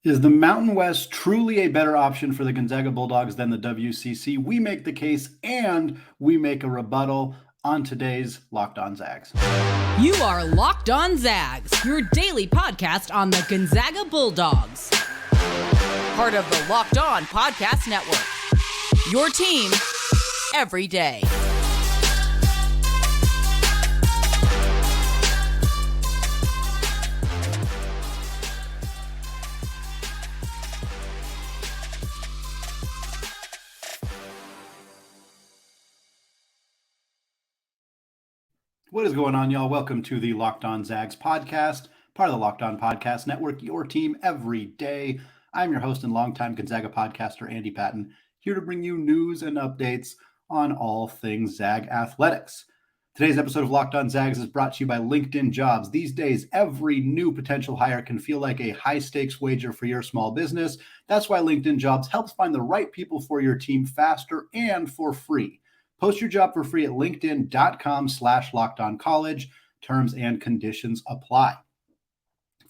Is the Mountain West truly a better option for the Gonzaga Bulldogs than the WCC? We make the case and we make a rebuttal on today's Locked On Zags. You are Locked On Zags, your daily podcast on the Gonzaga Bulldogs. Part of the Locked On Podcast Network. Your team every day. What is going on, y'all? Welcome to the Locked On Zags podcast, part of the Locked On Podcast Network, your team every day. I'm your host and longtime Gonzaga podcaster, Andy Patton, here to bring you news and updates on all things Zag athletics. Today's episode of Locked On Zags is brought to you by LinkedIn Jobs. These days, every new potential hire can feel like a high-stakes wager for your small business. That's why LinkedIn Jobs helps find the right people for your team faster and for free. Post your job for free at linkedin.com/lockedoncollege. Terms and conditions apply.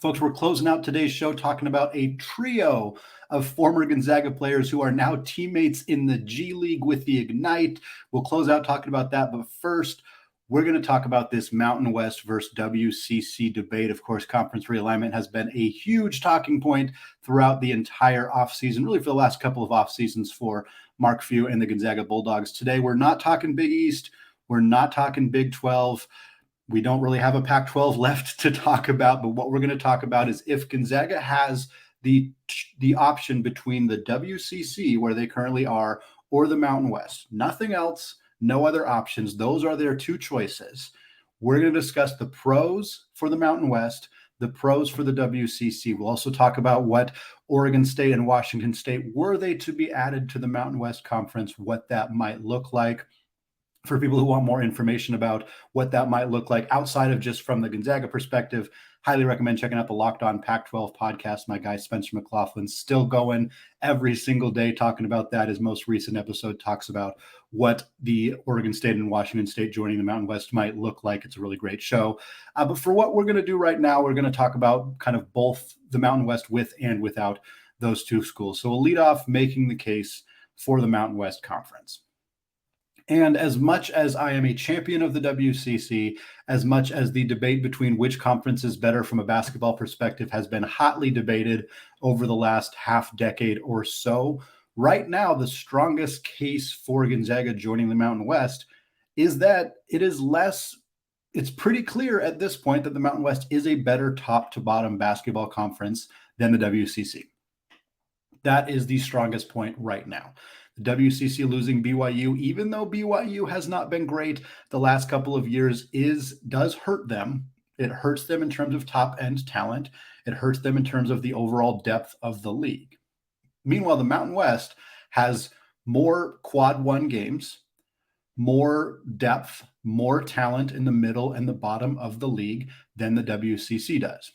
Folks, we're closing out today's show talking about a trio of former Gonzaga players who are now teammates in the G League with the Ignite. We'll close out talking about that, but first, we're going to talk about this Mountain West versus WCC debate. Of course, conference realignment has been a huge talking point throughout the entire offseason, really for the last couple of off seasons for Mark Few and the Gonzaga Bulldogs. Today, we're not talking Big East. We're not talking Big 12. We don't really have a Pac-12 left to talk about, but what we're going to talk about is if Gonzaga has the option between the WCC, where they currently are, or the Mountain West. Nothing else, no other options. Those are their two choices. We're going to discuss the pros for the Mountain West, the pros for the WCC. We'll also talk about what Oregon State and Washington State, were they to be added to the Mountain West Conference, what that might look like. For people who want more information about what that might look like outside of just from the Gonzaga perspective, highly recommend checking out the Locked On Pac-12 podcast. My guy Spencer McLaughlin's still going every single day talking about that. His most recent episode talks about what the Oregon State and Washington State joining the Mountain West might look like. It's a really great show. But for what we're going to do right now, we're going to talk about kind of both the Mountain West with and without those two schools. So we'll lead off making the case for the Mountain West Conference. And as much as I am a champion of the WCC, as much as the debate between which conference is better from a basketball perspective has been hotly debated over the last half decade or so, right now, the strongest case for Gonzaga joining the Mountain West is that it's pretty clear at this point that the Mountain West is a better top to bottom basketball conference than the WCC. That is the strongest point right now. The WCC losing BYU, even though BYU has not been great the last couple of years, does hurt them. It hurts them in terms of top-end talent. It hurts them in terms of the overall depth of the league. Meanwhile, the Mountain West has more quad one games, more depth, more talent in the middle and the bottom of the league than the WCC does.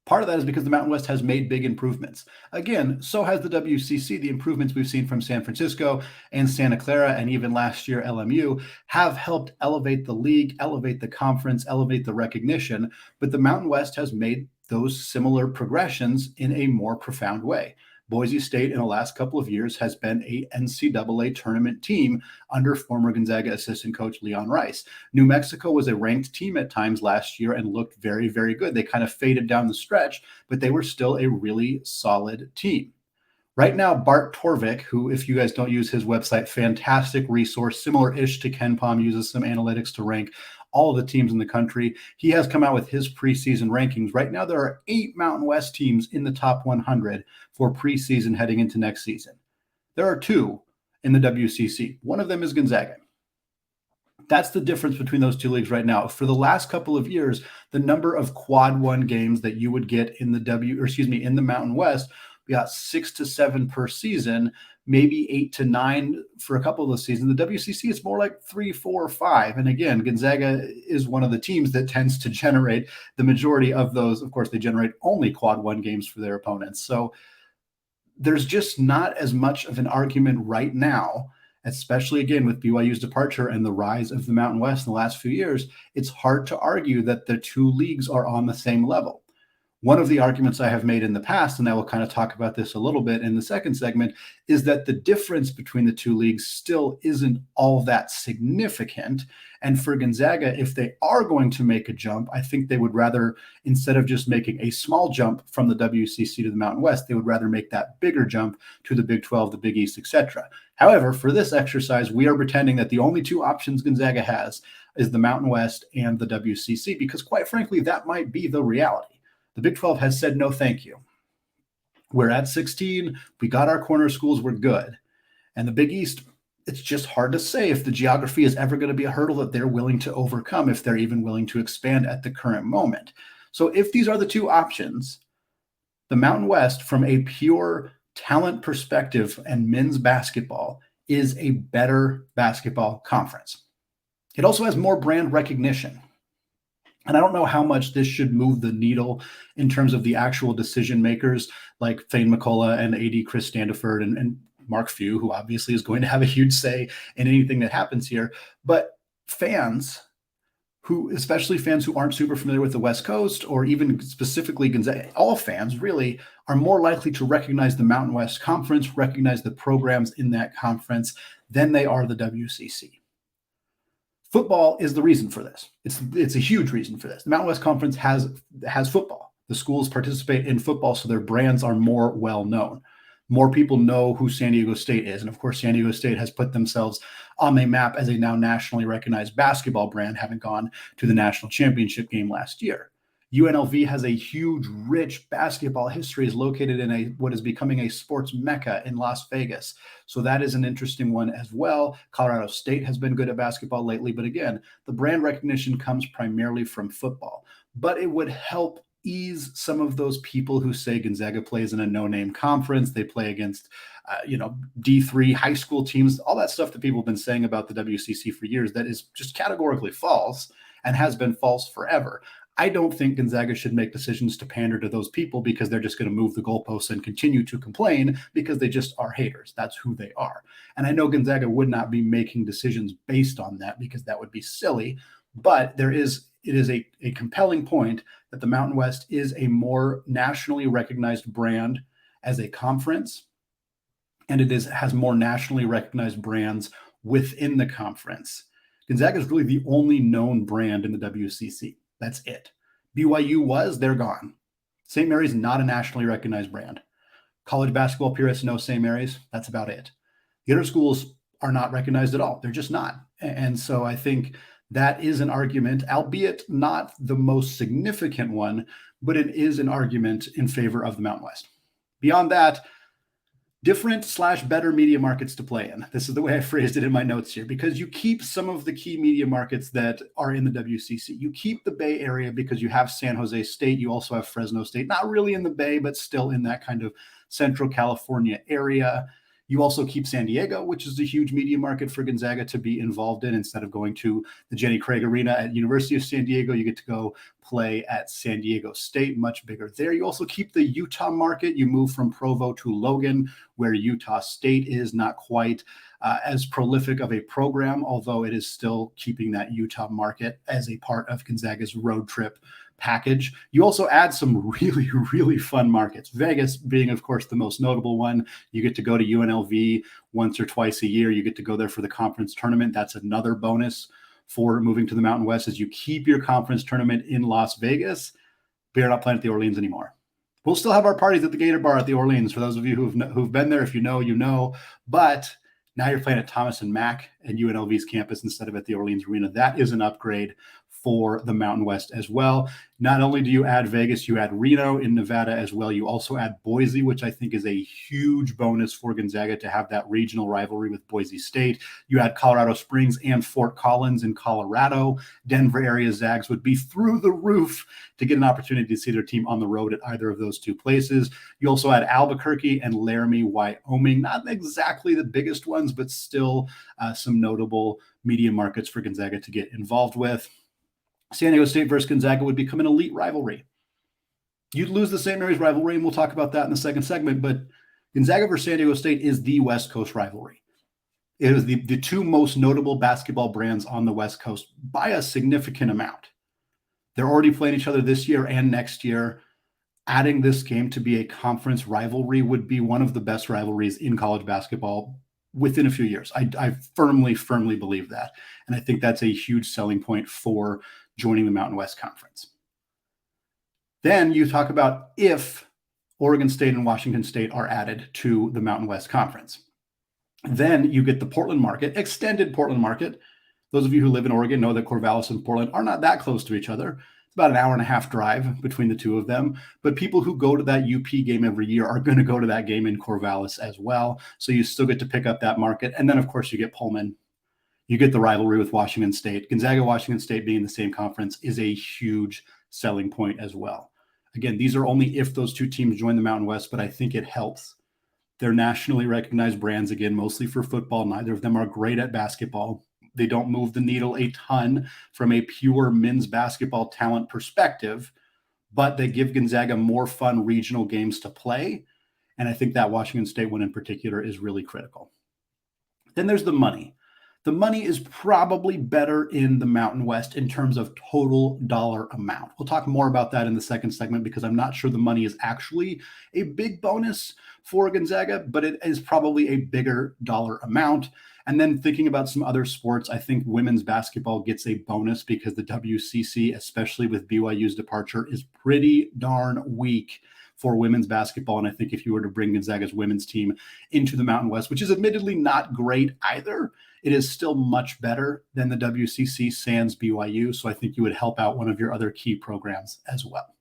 Part of that is because the Mountain West has made big improvements. Again, so has the WCC. The improvements we've seen from San Francisco and Santa Clara, and even last year LMU, have helped elevate the league, elevate the conference, elevate the recognition. But the Mountain West has made those similar progressions in a more profound way. Boise State in the last couple of years has been a NCAA tournament team under former Gonzaga assistant coach Leon Rice. New Mexico was a ranked team at times last year and looked very, very good. They kind of faded down the stretch, but they were still a really solid team. Right now, Bart Torvik, who, if you guys don't use his website, fantastic resource, similar-ish to Ken Palm, uses some analytics to rank all of the teams in the country. He has come out with his preseason rankings. Right now, there are 8 Mountain West teams in the top 100 for preseason heading into next season. There are 2 in the WCC. One of them is Gonzaga. That's the difference between those two leagues right now. For the last couple of years, the number of quad one games that you would get in the Mountain West, we got 6 to 7 per season, maybe 8 to 9 for a couple of the seasons. The WCC is more like 3, 4, 5. And again, Gonzaga is one of the teams that tends to generate the majority of those. Of course, they generate only quad one games for their opponents. So there's just not as much of an argument right now, especially again with BYU's departure and the rise of the Mountain West in the last few years. It's hard to argue that the two leagues are on the same level. One of the arguments I have made in the past, and I will kind of talk about this a little bit in the second segment, is that the difference between the two leagues still isn't all that significant. And for Gonzaga, if they are going to make a jump, I think they would rather, instead of just making a small jump from the WCC to the Mountain West, they would rather make that bigger jump to the Big 12, the Big East, etc. However, for this exercise, we are pretending that the only two options Gonzaga has is the Mountain West and the WCC, because quite frankly, that might be the reality. The Big 12 has said no thank you. We're at 16. We got our corner schools. We're good. And the Big East, it's just hard to say if the geography is ever going to be a hurdle that they're willing to overcome, if they're even willing to expand at the current moment. So if these are the two options, the Mountain West, from a pure talent perspective and men's basketball, is a better basketball conference. It also has more brand recognition. And I don't know how much this should move the needle in terms of the actual decision makers like Thane McCullough and AD Chris Standiford and Mark Few, who obviously is going to have a huge say in anything that happens here. But fans who, especially fans who aren't super familiar with the West Coast, or even specifically Gonzaga, all fans really are more likely to recognize the Mountain West Conference, recognize the programs in that conference than they are the WCC. Football is the reason for this. It's a huge reason for this. The Mountain West Conference has football. The schools participate in football, so their brands are more well known. More people know who San Diego State is. And of course, San Diego State has put themselves on the map as a now nationally recognized basketball brand, having gone to the national championship game last year. UNLV has a huge, rich basketball history, is located in what is becoming a sports mecca in Las Vegas. So that is an interesting one as well. Colorado State has been good at basketball lately, but again, the brand recognition comes primarily from football. But it would help ease some of those people who say Gonzaga plays in a no-name conference. They play against, D3 high school teams, all that stuff that people have been saying about the WCC for years that is just categorically false and has been false forever. I don't think Gonzaga should make decisions to pander to those people because they're just going to move the goalposts and continue to complain because they just are haters. That's who they are. And I know Gonzaga would not be making decisions based on that because that would be silly, but it is a compelling point that the Mountain West is a more nationally recognized brand as a conference, and has more nationally recognized brands within the conference. Gonzaga is really the only known brand in the WCC. That's it. BYU they're gone. St. Mary's, not a nationally recognized brand. College basketball purists know St. Mary's. That's about it. The other schools are not recognized at all. They're just not. And so I think that is an argument, albeit not the most significant one, but it is an argument in favor of the Mountain West. Beyond that, different/better media markets to play in. This is the way I phrased it in my notes here, because you keep some of the key media markets that are in the WCC. You keep the Bay Area because you have San Jose State. You also have Fresno State, not really in the Bay, but still in that kind of Central California area. You also keep San Diego, which is a huge media market for Gonzaga to be involved in. Instead of going to the Jenny Craig Arena at University of San Diego, you get to go play at San Diego State, much bigger there. You also keep the Utah market. You move from Provo to Logan, where Utah State is not quite as prolific of a program, although it is still keeping that Utah market as a part of Gonzaga's road trip package. You also add some really, really fun markets. Vegas being, of course, the most notable one. You get to go to UNLV once or twice a year. You get to go there for the conference tournament. That's another bonus for moving to the Mountain West, is you keep your conference tournament in Las Vegas, but you're not playing at the Orleans anymore. We'll still have our parties at the Gator Bar at the Orleans. For those of you who've been there, if you know, you know. But now you're playing at Thomas and Mack and UNLV's campus instead of at the Orleans Arena. That is an upgrade for the Mountain West as well. Not only do you add Vegas, you add Reno in Nevada as well. You also add Boise, which I think is a huge bonus for Gonzaga to have that regional rivalry with Boise State. You add Colorado Springs and Fort Collins in Colorado. Denver area Zags would be through the roof to get an opportunity to see their team on the road at either of those two places. You also add Albuquerque and Laramie, Wyoming. Not exactly the biggest ones, but still some notable media markets for Gonzaga to get involved with. San Diego State versus Gonzaga would become an elite rivalry. You'd lose the St. Mary's rivalry, and we'll talk about that in the second segment, but Gonzaga versus San Diego State is the West Coast rivalry. It is the two most notable basketball brands on the West Coast by a significant amount. They're already playing each other this year and next year. adding this game to be a conference rivalry would be one of the best rivalries in college basketball within a few years. I firmly believe that. And I think that's a huge selling point for joining the Mountain West Conference. Then you talk about if Oregon State and Washington State are added to the Mountain West Conference. Then you get the Portland market, extended Portland market. Those of you who live in Oregon know that Corvallis and Portland are not that close to each other. It's about an hour and a half drive between the two of them. But people who go to that UP game every year are going to go to that game in Corvallis as well. So you still get to pick up that market. And then, of course, you get Pullman. You get the rivalry with Washington State. Gonzaga, Washington State being in the same conference is a huge selling point as well. Again, these are only if those two teams join the Mountain West, but I think it helps. They're nationally recognized brands, again, mostly for football. Neither of them are great at basketball. They don't move the needle a ton from a pure men's basketball talent perspective, but they give Gonzaga more fun regional games to play. And I think that Washington State one in particular is really critical. Then there's the money. The money is probably better in the Mountain West in terms of total dollar amount. We'll talk more about that in the second segment because I'm not sure the money is actually a big bonus for Gonzaga, but it is probably a bigger dollar amount. And then thinking about some other sports, I think women's basketball gets a bonus because the WCC, especially with BYU's departure, is pretty darn weak for women's basketball. And I think if you were to bring Gonzaga's women's team into the Mountain West, which is admittedly not great either, it is still much better than the WCC sans BYU. So I think you would help out one of your other key programs as well.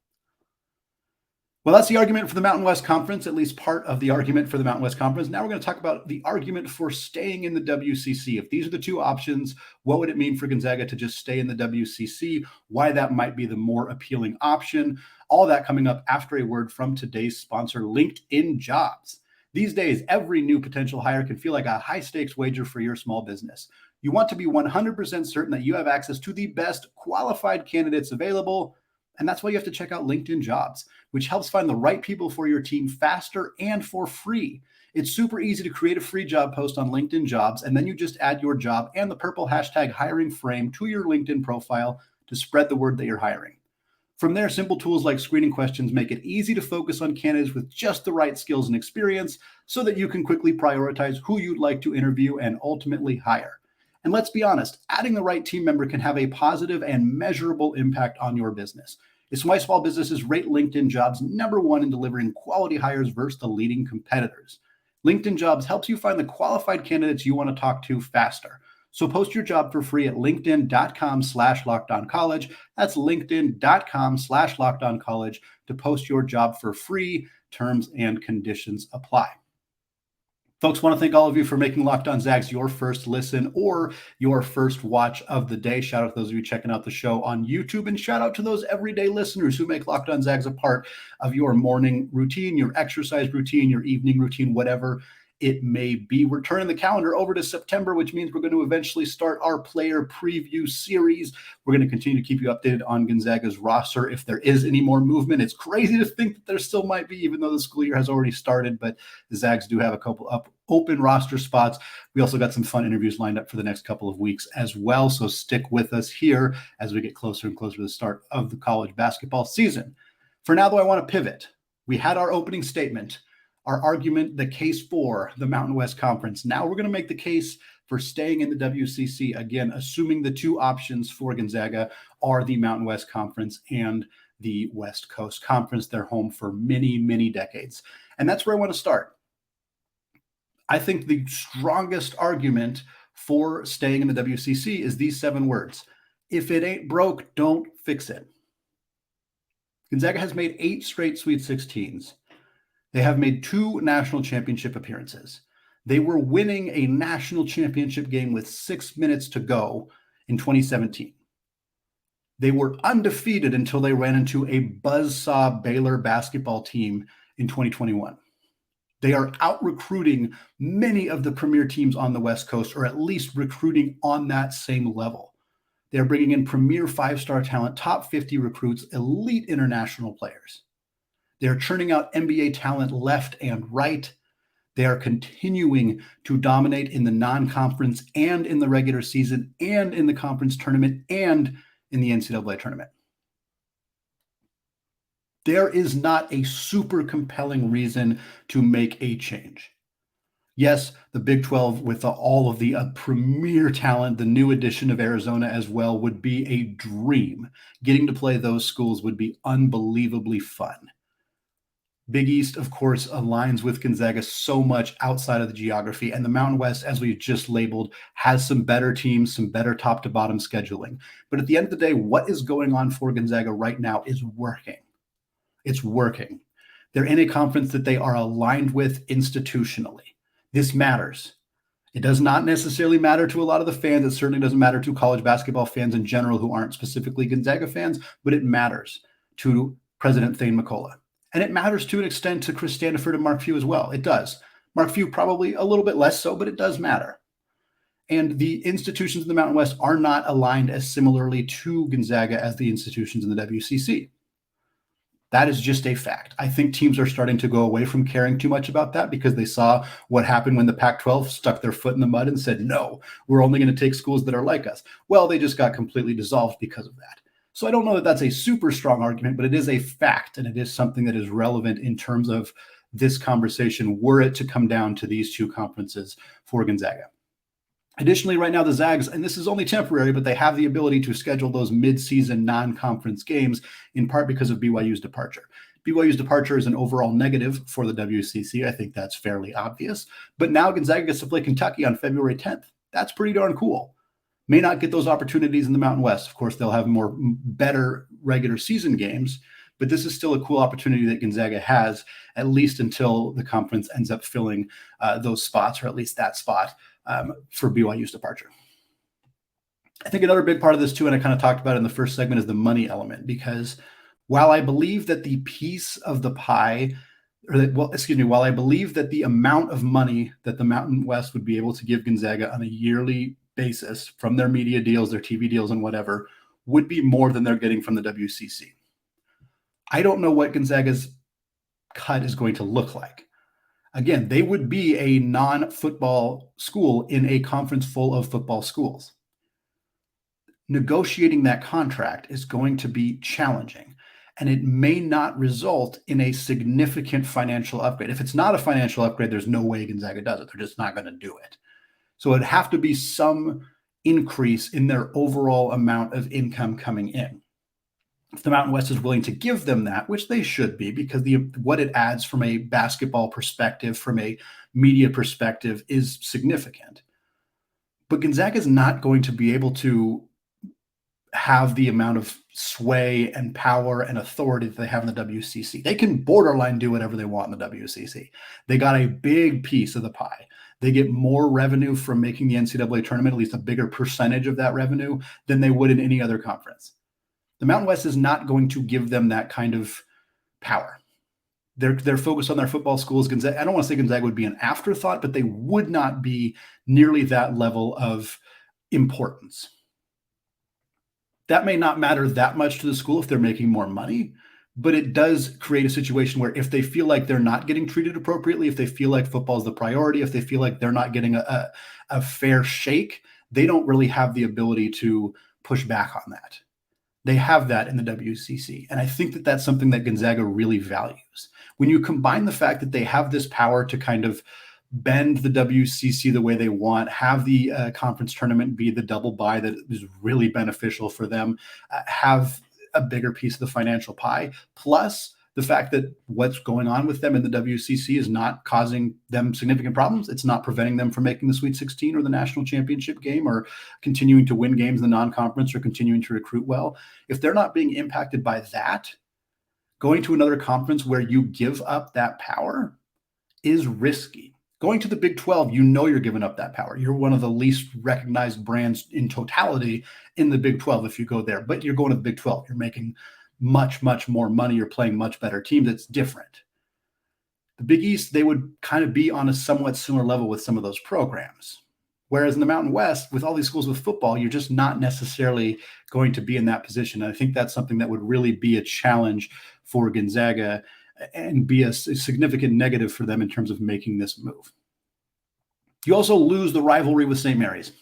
Well, that's the argument for the Mountain West Conference, at least part of the argument for the Mountain West Conference. Now we're going to talk about the argument for staying in the WCC. If these are the two options, what would it mean for Gonzaga to just stay in the WCC? Why that might be the more appealing option? All that coming up after a word from today's sponsor, LinkedIn Jobs. These days, every new potential hire can feel like a high-stakes wager for your small business. You want to be 100% certain that you have access to the best qualified candidates available, and that's why you have to check out LinkedIn Jobs, which helps find the right people for your team faster and for free. It's super easy to create a free job post on LinkedIn Jobs, and then you just add your job and the purple hashtag hiring frame to your LinkedIn profile to spread the word that you're hiring. From there, simple tools like screening questions make it easy to focus on candidates with just the right skills and experience so that you can quickly prioritize who you'd like to interview and ultimately hire. And let's be honest, adding the right team member can have a positive and measurable impact on your business. It's why small businesses rate LinkedIn Jobs #1 in delivering quality hires versus the leading competitors. LinkedIn Jobs helps you find the qualified candidates you want to talk to faster. So post your job for free at linkedin.com/lockedoncollege. That's linkedin.com/lockedoncollege to post your job for free. Terms and conditions apply. Folks, want to thank all of you for making Locked On Zags your first listen or your first watch of the day. Shout out to those of you checking out the show on YouTube, and shout out to those everyday listeners who make Locked On Zags a part of your morning routine, your exercise routine, your evening routine, whatever it may be. We're turning the calendar over to September, which means we're going to eventually start our player preview series. We're going to continue to keep you updated on Gonzaga's roster if there is any more movement. It's crazy to think that there still might be, even though the school year has already started, but the Zags do have a couple up open roster spots. We also got some fun interviews lined up for the next couple of weeks as well. So stick with us here as we get closer and closer to the start of the college basketball season. For now, though, I want to pivot. We had our opening statement, our argument, the case for the Mountain West Conference. Now we're going to make the case for staying in the WCC, again, assuming the two options for Gonzaga are the Mountain West Conference and the West Coast Conference. They're home for many, many decades. And that's where I want to start. I think the strongest argument for staying in the WCC is these 7 words. If it ain't broke, don't fix it. Gonzaga has made 8 straight Sweet 16s. They have made 2 national championship appearances. They were winning a national championship game with 6 minutes to go in 2017. They were undefeated until they ran into a buzzsaw Baylor basketball team in 2021. They are out-recruiting many of the premier teams on the West Coast, or at least recruiting on that same level. They're bringing in premier 5-star talent, top 50 recruits, elite international players. They're churning out NBA talent left and right. They are continuing to dominate in the non-conference and in the regular season and in the conference tournament and in the NCAA tournament. There is not a super compelling reason to make a change. Yes, the Big 12 with all of the premier talent, the new addition of Arizona as well, would be a dream. Getting to play those schools would be unbelievably fun. Big East, of course, aligns with Gonzaga so much outside of the geography, and the Mountain West, as we just labeled, has some better teams, some better top to bottom scheduling. But at the end of the day, what is going on for Gonzaga right now is working. It's working. They're in a conference that they are aligned with institutionally. This matters. It does not necessarily matter to a lot of the fans. It certainly doesn't matter to college basketball fans in general who aren't specifically Gonzaga fans, but it matters to President Thane McCullough. And it matters to an extent to Chris Standiford and Mark Few as well. It does. Mark Few probably a little bit less so, but it does matter. And the institutions in the Mountain West are not aligned as similarly to Gonzaga as the institutions in the WCC. That is just a fact. I think teams are starting to go away from caring too much about that because they saw what happened when the Pac-12 stuck their foot in the mud and said, no, we're only going to take schools that are like us. Well, they just got completely dissolved because of that. So I don't know that that's a super strong argument, but it is a fact, and it is something that is relevant in terms of this conversation were it to come down to these two conferences for Gonzaga. Additionally, right now, the Zags, and this is only temporary, but they have the ability to schedule those mid-season non-conference games in part because of BYU's departure. BYU's departure is an overall negative for the WCC. I think that's fairly obvious. But now Gonzaga gets to play Kentucky on February 10th. That's pretty darn cool. May not get those opportunities in the Mountain West. Of course, they'll have better regular season games, but this is still a cool opportunity that Gonzaga has, at least until the conference ends up filling those spots, or at least that spot for BYU's departure. I think another big part of this too, and I kind of talked about it in the first segment, is the money element, because while I believe that the piece of the pie, while I believe that the amount of money that the Mountain West would be able to give Gonzaga on a yearly basis from their media deals, their TV deals, and whatever, would be more than they're getting from the WCC. I don't know what Gonzaga's cut is going to look like. Again, they would be a non-football school in a conference full of football schools. Negotiating that contract is going to be challenging, and it may not result in a significant financial upgrade. If it's not a financial upgrade, there's no way Gonzaga does it. They're just not going to do it. So it'd have to be some increase in their overall amount of income coming in. If the Mountain West is willing to give them that, which they should be, because what it adds from a basketball perspective, from a media perspective, is significant. But Gonzaga is not going to be able to have the amount of sway and power and authority that they have in the WCC. They can borderline do whatever they want in the WCC. They got a big piece of the pie. They get more revenue from making the NCAA tournament, at least a bigger percentage of that revenue, than they would in any other conference. The Mountain West is not going to give them that kind of power. They're focused on their football schools. Gonzaga, I don't want to say Gonzaga would be an afterthought, but they would not be nearly that level of importance. That may not matter that much to the school if they're making more money, but it does create a situation where if they feel like they're not getting treated appropriately, if they feel like football is the priority, if they feel like they're not getting a fair shake, they don't really have the ability to push back on that. They have that in the WCC. And I think that that's something that Gonzaga really values. When you combine the fact that they have this power to kind of bend the WCC the way they want, have the conference tournament be the double bye that is really beneficial for them, have a bigger piece of the financial pie, plus the fact that what's going on with them in the WCC is not causing them significant problems. It's not preventing them from making the Sweet 16 or the national championship game or continuing to win games in the non-conference or continuing to recruit well. If they're not being impacted by that, going to another conference where you give up that power is risky. Going to the Big 12, you know you're giving up that power. You're one of the least recognized brands in totality in the Big 12 if you go there. But you're going to the Big 12. You're making much, much more money. You're playing much better team. That's different. The Big East, they would kind of be on a somewhat similar level with some of those programs. Whereas in the Mountain West, with all these schools with football, you're just not necessarily going to be in that position. And I think that's something that would really be a challenge for Gonzaga and be a significant negative for them in terms of making this move. You also lose the rivalry with St. Mary's.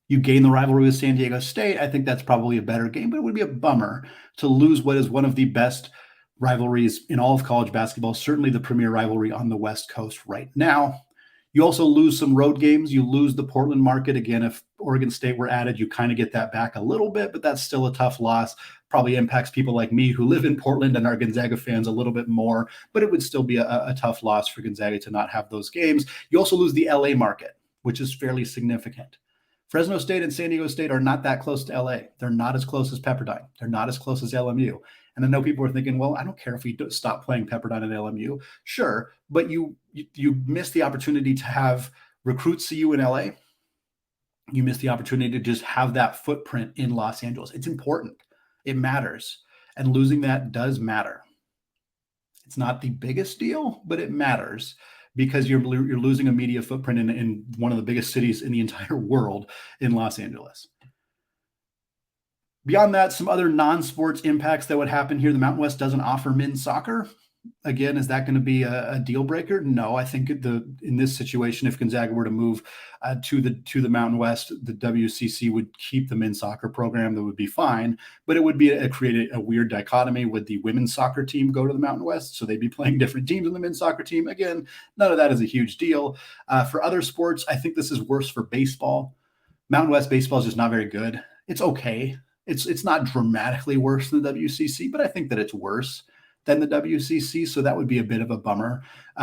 You gain the rivalry with San Diego State. I think that's probably a better game, but it would be a bummer to lose what is one of the best rivalries in all of college basketball, certainly the premier rivalry on the West Coast right now. You also lose some road games. You lose the Portland market. Again, if Oregon State were added, you kind of get that back a little bit, but that's still a tough loss. Probably impacts people like me who live in Portland and are Gonzaga fans a little bit more, but it would still be a tough loss for Gonzaga to not have those games. You also lose the LA market, which is fairly significant. Fresno State and San Diego State are not that close to LA. They're not as close as Pepperdine. They're not as close as LMU. And I know people are thinking, well, I don't care if we stop playing Pepperdine and LMU. Sure, but you miss the opportunity to have recruits see you in LA. You miss the opportunity to just have that footprint in Los Angeles. It's important. It matters. And losing that does matter. It's not the biggest deal, but it matters because you're losing a media footprint in one of the biggest cities in the entire world in Los Angeles. Beyond that, some other non-sports impacts that would happen here. The Mountain West doesn't offer men's soccer. Again, is that going to be a deal breaker? No, I think in this situation, if Gonzaga were to move to the Mountain West, the WCC would keep the men's soccer program. That would be fine, but it would be create a weird dichotomy. Would the women's soccer team go to the Mountain West? So they'd be playing different teams in the men's soccer team. Again, none of that is a huge deal. For other sports, I think this is worse for baseball. Mountain West baseball is just not very good. It's okay. It's not dramatically worse than the WCC, but I think that it's worse than the WCC. So that would be a bit of a bummer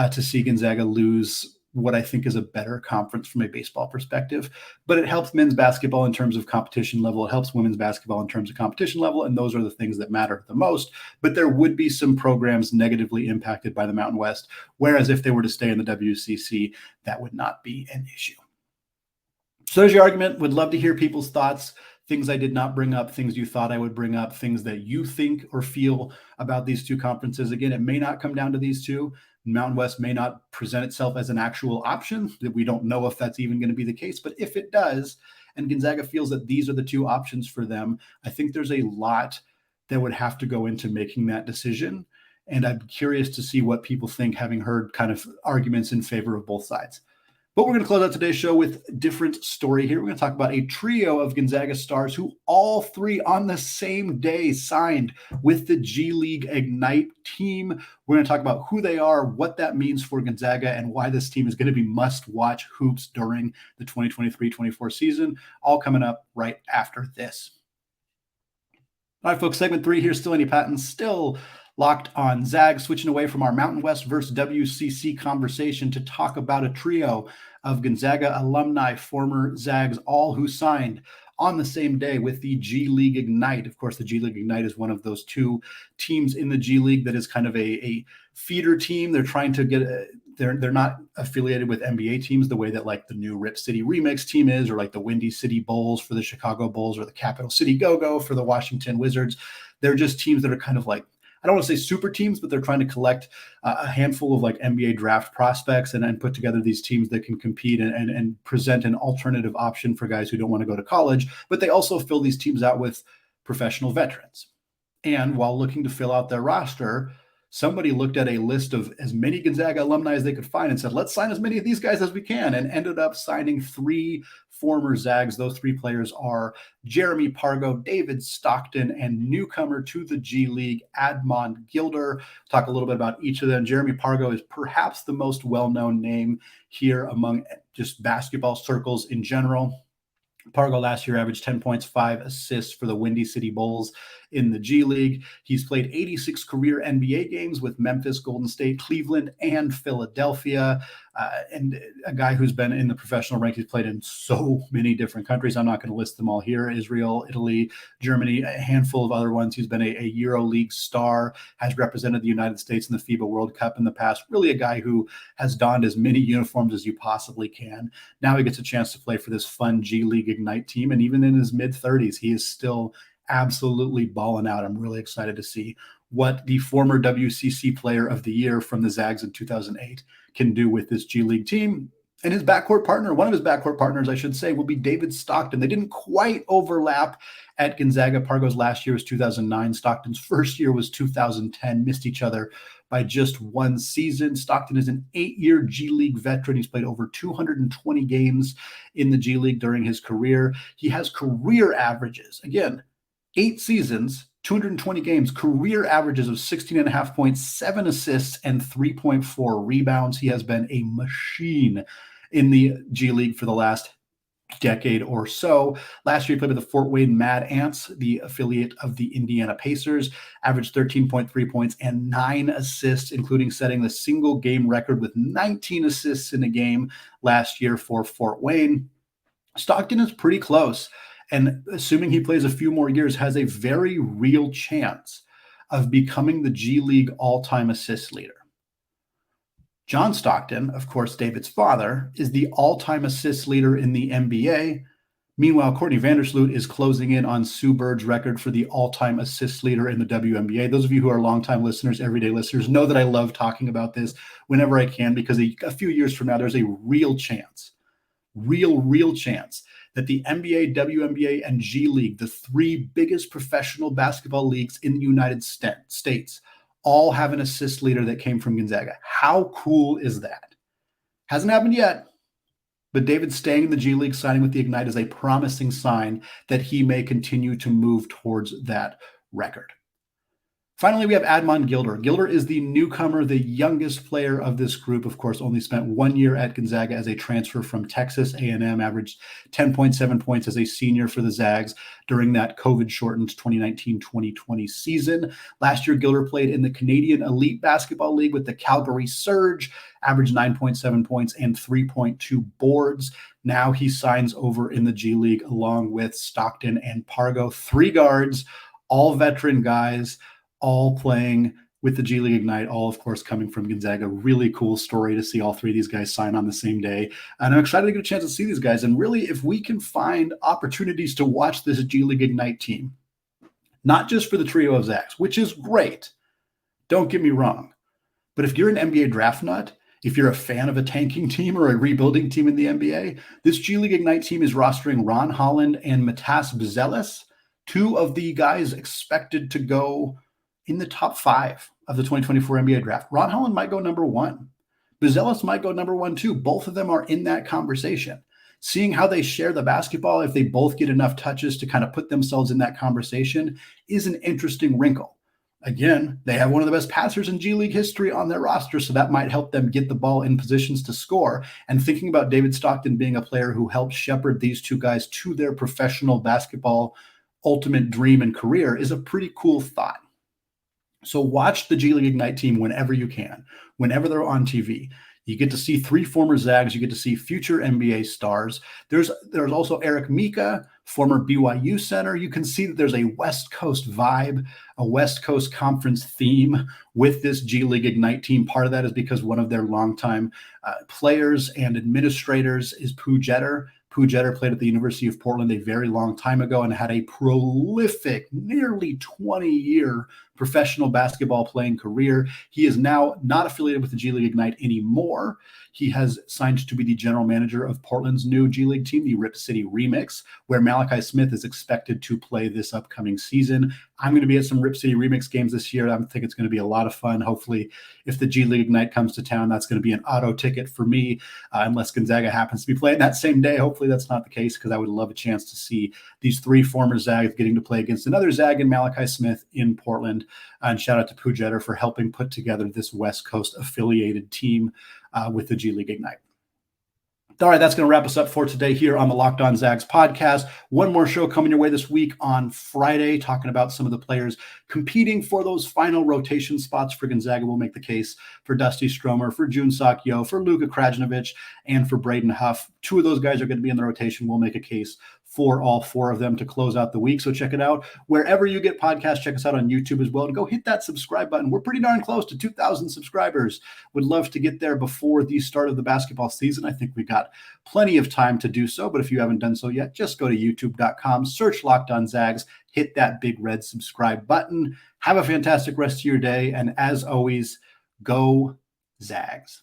to see Gonzaga lose what I think is a better conference from a baseball perspective. But it helps men's basketball in terms of competition level. It helps women's basketball in terms of competition level. And those are the things that matter the most. But there would be some programs negatively impacted by the Mountain West, whereas if they were to stay in the WCC, that would not be an issue. So there's your argument. Would love to hear people's thoughts. Things I did not bring up, things you thought I would bring up, things that you think or feel about these two conferences. Again, it may not come down to these two. Mountain West may not present itself as an actual option. That we don't know if that's even going to be the case. But if it does, and Gonzaga feels that these are the two options for them, I think there's a lot that would have to go into making that decision. And I'm curious to see what people think, having heard kind of arguments in favor of both sides. But we're going to close out today's show with a different story here. We're going to talk about a trio of Gonzaga stars who all three on the same day signed with the G League Ignite team. We're going to talk about who they are, what that means for Gonzaga, and why this team is going to be must-watch hoops during the 2023-24 season. All coming up right after this. All right, folks, segment 3 here. Still Andy Patton, still locked on Zags, switching away from our Mountain West versus WCC conversation to talk about a trio of Gonzaga alumni, former Zags, all who signed on the same day with the G League Ignite. Of course, the G League Ignite is one of those two teams in the G League that is kind of a feeder team. They're trying to get they're not affiliated with NBA teams the way that like the new Rip City Remix team is, or like the Windy City Bulls for the Chicago Bulls or the Capital City Go-Go for the Washington Wizards. They're just teams that are kind of like, I don't want to say super teams, but they're trying to collect a handful of like NBA draft prospects and put together these teams that can compete and present an alternative option for guys who don't want to go to college. But they also fill these teams out with professional veterans. And while looking to fill out their roster, somebody looked at a list of as many Gonzaga alumni as they could find and said, let's sign as many of these guys as we can, and ended up signing 3 former Zags. Those 3 players are Jeremy Pargo, David Stockton, and newcomer to the G League, Admon Gilder. Talk a little bit about each of them. Jeremy Pargo is perhaps the most well-known name here among just basketball circles in general. Pargo last year averaged 10 points, 5 assists for the Windy City Bulls in the G League. He's played 86 career NBA games with Memphis, Golden State, Cleveland, and Philadelphia. And a guy who's been in the professional rank. He's played in so many different countries. I'm not going to list them all here. Israel, Italy, Germany, a handful of other ones. He's been a EuroLeague star, has represented the United States in the FIBA World Cup in the past. Really a guy who has donned as many uniforms as you possibly can. Now he gets a chance to play for this fun G League Ignite team. And even in his mid-30s, he is still absolutely balling out. I'm really excited to see what the former WCC player of the year from the Zags in 2008 can do with this G League team. And his backcourt partner, one of his backcourt partners, I should say, will be David Stockton. They didn't quite overlap at Gonzaga. Pargo's last year was 2009. Stockton's first year was 2010, missed each other by just 1 season. Stockton is an 8-year G League veteran. He's played over 220 games in the G League during his career. He has career averages. Again, 8 seasons, 220 games, career averages of 16.5 points, 7 assists, and 3.4 rebounds. He has been a machine in the G League for the last decade or so. Last year, he played with the Fort Wayne Mad Ants, the affiliate of the Indiana Pacers, averaged 13.3 points and 9 assists, including setting the single game record with 19 assists in a game last year for Fort Wayne. Stockton is pretty close, and assuming he plays a few more years, has a very real chance of becoming the G League all-time assist leader. John Stockton, of course, David's father, is the all-time assist leader in the NBA. Meanwhile, Courtney Vandersloot is closing in on Sue Bird's record for the all-time assist leader in the WNBA. Those of you who are longtime listeners, everyday listeners, know that I love talking about this whenever I can, because a few years from now, there's a real chance, real chance that the NBA, WNBA, and G League, the three biggest professional basketball leagues in the United States, all have an assist leader that came from Gonzaga. How cool is that? Hasn't happened yet, but David staying in the G League, signing with the Ignite, is a promising sign that he may continue to move towards that record. Finally, we have Admon Gilder. Gilder is the newcomer, the youngest player of this group. Of course, only spent 1 year at Gonzaga as a transfer from Texas A&M, averaged 10.7 points as a senior for the Zags during that COVID-shortened 2019-2020 season. Last year, Gilder played in the Canadian Elite Basketball League with the Calgary Surge, averaged 9.7 points and 3.2 boards. Now he signs over in the G League along with Stockton and Pargo, 3 guards, all veteran guys, all playing with the G League Ignite, all, of course, coming from Gonzaga. Really cool story to see all 3 of these guys sign on the same day. And I'm excited to get a chance to see these guys. And really, if we can find opportunities to watch this G League Ignite team, not just for the trio of Zags, which is great, don't get me wrong, but if you're an NBA draft nut, if you're a fan of a tanking team or a rebuilding team in the NBA, this G League Ignite team is rostering Ron Holland and Matas Buzelis, 2 of the guys expected to go in the top 5 of the 2024 NBA draft. Ron Holland might go number 1. Buzelis might go number 1 too. Both of them are in that conversation. Seeing how they share the basketball, if they both get enough touches to kind of put themselves in that conversation, is an interesting wrinkle. Again, they have one of the best passers in G League history on their roster, so that might help them get the ball in positions to score. And thinking about David Stockton being a player who helped shepherd these 2 guys to their professional basketball ultimate dream and career is a pretty cool thought. So watch the G League Ignite team whenever you can, whenever they're on TV. You get to see 3 former Zags. You get to see future NBA stars. There's also Eric Mika, former BYU center. You can see that there's a West Coast vibe, a West Coast conference theme with this G League Ignite team. Part of that is because one of their longtime players and administrators is Pooh Jeter. Pooh Jeter played at the University of Portland a very long time ago and had a prolific, nearly 20-year professional basketball playing career. He is now not affiliated with the G League Ignite anymore. He has signed to be the general manager of Portland's new G League team, the Rip City Remix, where Malachi Smith is expected to play this upcoming season. I'm going to be at some Rip City Remix games this year. I think it's going to be a lot of fun. Hopefully, if the G League Ignite comes to town, that's going to be an auto ticket for me, unless Gonzaga happens to be playing that same day. Hopefully, that's not the case, because I would love a chance to see these 3 former Zags getting to play against another Zag and Malachi Smith in Portland. And shout out to Pooh Jeter for helping put together this West Coast affiliated team with the G League Ignite. All right, that's going to wrap us up for today here on the Locked On Zags podcast. One more show coming your way this week on Friday, talking about some of the players competing for those final rotation spots for Gonzaga. We'll make the case for Dusty Stromer, for June Sakyo, for Luka Krajnovic, and for Braden Huff. 2 of those guys are going to be in the rotation. We'll make a case for all 4 of them to close out the week. So check it out wherever you get podcasts. Check us out on YouTube as well, and go hit that subscribe button. We're pretty darn close to 2,000 subscribers. Would love to get there before the start of the basketball season. I think we got plenty of time to do so, but if you haven't done so yet, just go to youtube.com, search Locked On Zags, hit that big red subscribe button. Have a fantastic rest of your day, and as always, go Zags.